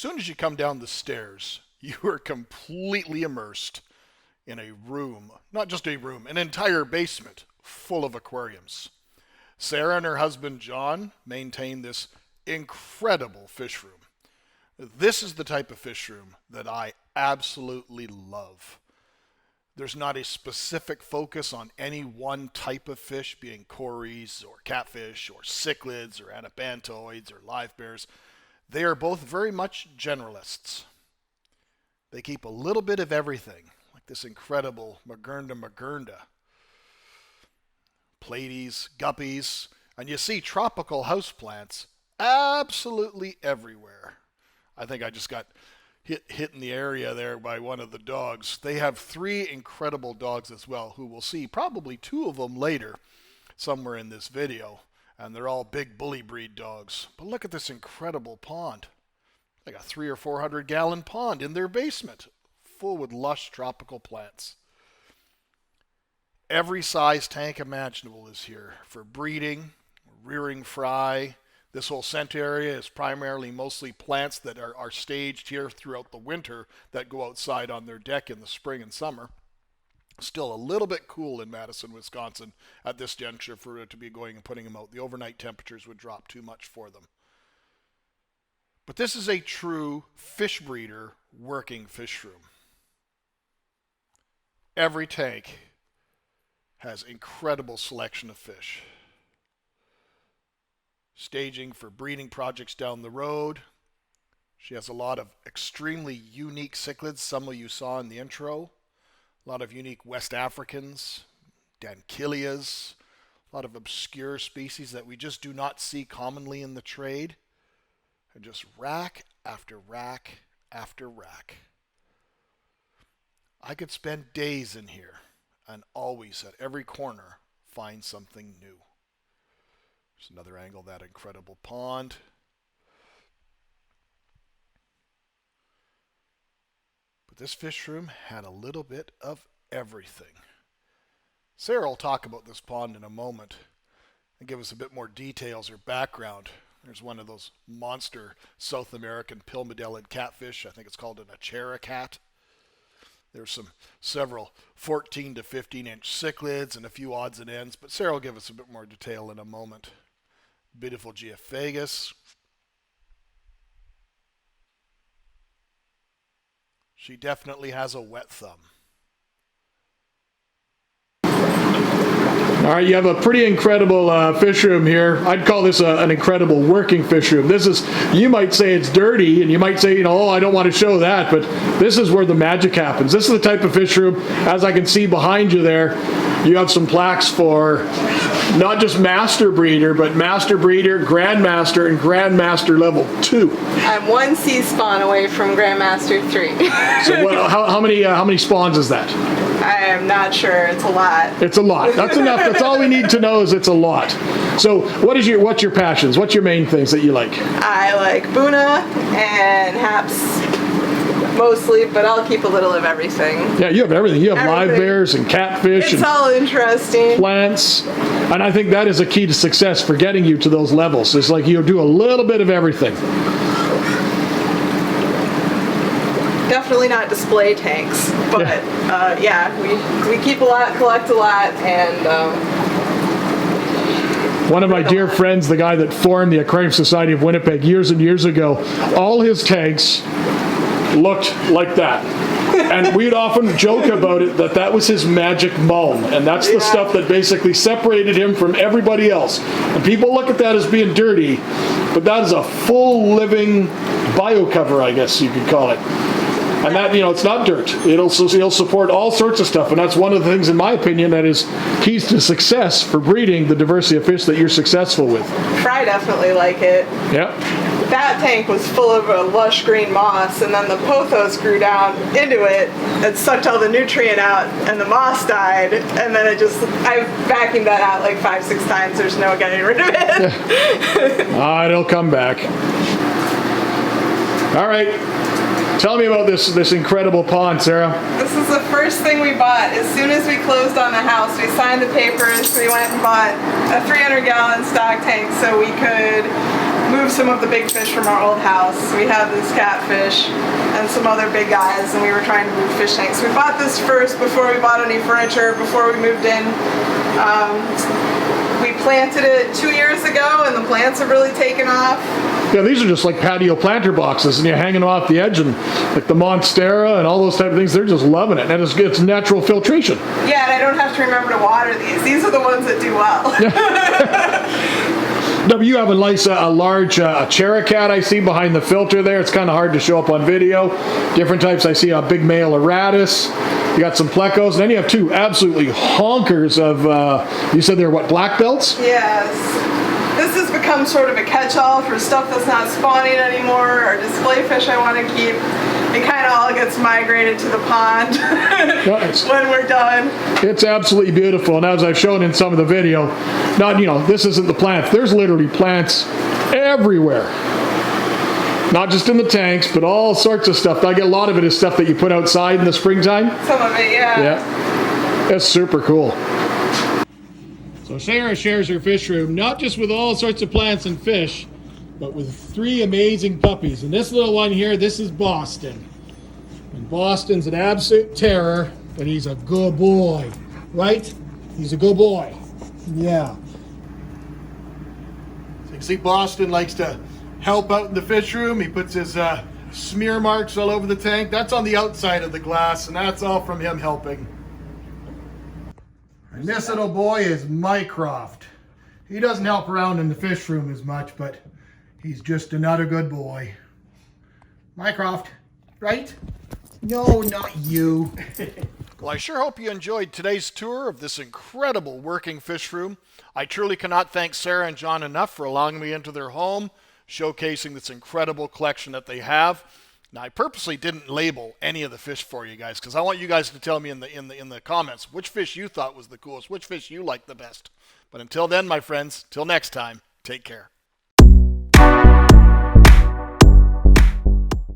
soon as you come down the stairs, you are completely immersed in a room, not just a room, an entire basement full of aquariums. Sarah and her husband John maintain this incredible fish room. This is the type of fish room that I absolutely love. There's not a specific focus on any one type of fish, being cories or catfish or cichlids or anabantoids or live bears. They are both very much generalists. They keep a little bit of everything, like this incredible magurna, platies, guppies, and you see tropical houseplants absolutely everywhere. I think I just got hit in the area there by one of the dogs. They have 3 incredible dogs as well, who we'll see probably 2 of them later somewhere in this video, and they're all big bully breed dogs. But look at this incredible pond. Like a 300 or 400 gallon pond in their basement, full with lush tropical plants. Every size tank imaginable is here for breeding, rearing fry. This whole center area is primarily mostly plants that are staged here throughout the winter that go outside on their deck in the spring and summer. Still a little bit cool in Madison, Wisconsin at this juncture for it to be going and putting them out. The overnight temperatures would drop too much for them. But this is a true fish breeder working fish room. Every tank has incredible selection of fish. Staging for breeding projects down the road. She has a lot of extremely unique cichlids, some of you saw in the intro. A lot of unique West Africans, Dankilias, a lot of obscure species that we just do not see commonly in the trade. And just rack after rack after rack. I could spend days in here and always at every corner find something new. There's another angle of that incredible pond. But this fish room had a little bit of everything. Sarah will talk about this pond in a moment and give us a bit more details or background. There's one of those monster South American pilmedelid catfish. I think it's called an achera cat. There's several 14 to 15 inch cichlids and a few odds and ends, but Sarah will give us a bit more detail in a moment. Beautiful geophagus. She definitely has a wet thumb. All right, you have a pretty incredible fish room here. I'd call this an incredible working fish room. This is, you might say it's dirty, and you might say, oh, I don't want to show that, but this is where the magic happens. This is the type of fish room, as I can see behind you there, you have some plaques for not just master breeder, but master breeder, grandmaster, and grandmaster level 2. I'm 1 sea spawn away from grandmaster 3. So how many spawns is that? I am not sure. It's a lot. It's a lot. That's enough. That's all we need to know is it's a lot. So what's your passions? What's your main things that you like? I like Buna and Haps mostly, but I'll keep a little of everything. Yeah, you have everything. You have live bears and catfish. It's all interesting. Plants. And I think that is a key to success for getting you to those levels. It's like you do a little bit of everything. Definitely not display tanks, but we keep a lot, collect a lot, and one of my dear friends, the guy that formed the Aquarium Society of Winnipeg years and years ago, all his tanks looked like that. And we'd often joke about it that was his magic muln, and that's the stuff that basically separated him from everybody else. And people look at that as being dirty, but that is a full living bio cover, I guess you could call it. And that, it's not dirt. It'll support all sorts of stuff. And that's one of the things, in my opinion, that is keys to success for breeding the diversity of fish that you're successful with. Fry definitely like it. Yep. That tank was full of a lush green moss, and then the pothos grew down into it and sucked all the nutrient out, and the moss died. And then I vacuumed that out like 5-6 times. There's no getting rid of it. It'll come back. All right. Tell me about this incredible pond, Sarah. This is the first thing we bought. As soon as we closed on the house, we signed the papers. We went and bought a 300-gallon stock tank so we could move some of the big fish from our old house. We had this catfish and some other big guys, and we were trying to move fish tanks. We bought this first before we bought any furniture, before we moved in. We planted it 2 years ago, and the plants have really taken off. Yeah, these are just like patio planter boxes, and you're hanging them off the edge, and like the Monstera and all those type of things, they're just loving it. And it's natural filtration. Yeah, and I don't have to remember to water these. These are the ones that do well. No, but you have a large Characat I see behind the filter there. It's kind of hard to show up on video. Different types. I see a big male Aratus. You got some plecos, and then you have two absolutely honkers of, you said they're what, black belts? Yes. This has become sort of a catch-all for stuff that's not spawning anymore, or display fish I want to keep. It kind of all gets migrated to the pond Nice. when we're done. It's absolutely beautiful, and as I've shown in some of the video, this isn't the plants. There's literally plants everywhere. Not just in the tanks, but all sorts of stuff. I get a lot of it is stuff that you put outside in the springtime. Some of it, yeah. Yeah, that's super cool. So Sarah shares her fish room, not just with all sorts of plants and fish, but with 3 amazing puppies. And this little one here, this is Boston. And Boston's an absolute terror, but he's a good boy, right? He's a good boy. Yeah. So you can see Boston likes to help out in the fish room. He puts his smear marks all over the tank. That's on the outside of the glass, and that's all from him helping. And this little boy is Mycroft. He doesn't help around in the fish room as much, but he's just another good boy. Mycroft, right? No, not you. Well, I sure hope you enjoyed today's tour of this incredible working fish room. I truly cannot thank Sarah and John enough for allowing me into their home, showcasing this incredible collection that they have. Now, I purposely didn't label any of the fish for you guys because I want you guys to tell me in the comments which fish you thought was the coolest, which fish you liked the best. But until then, my friends, till next time, take care.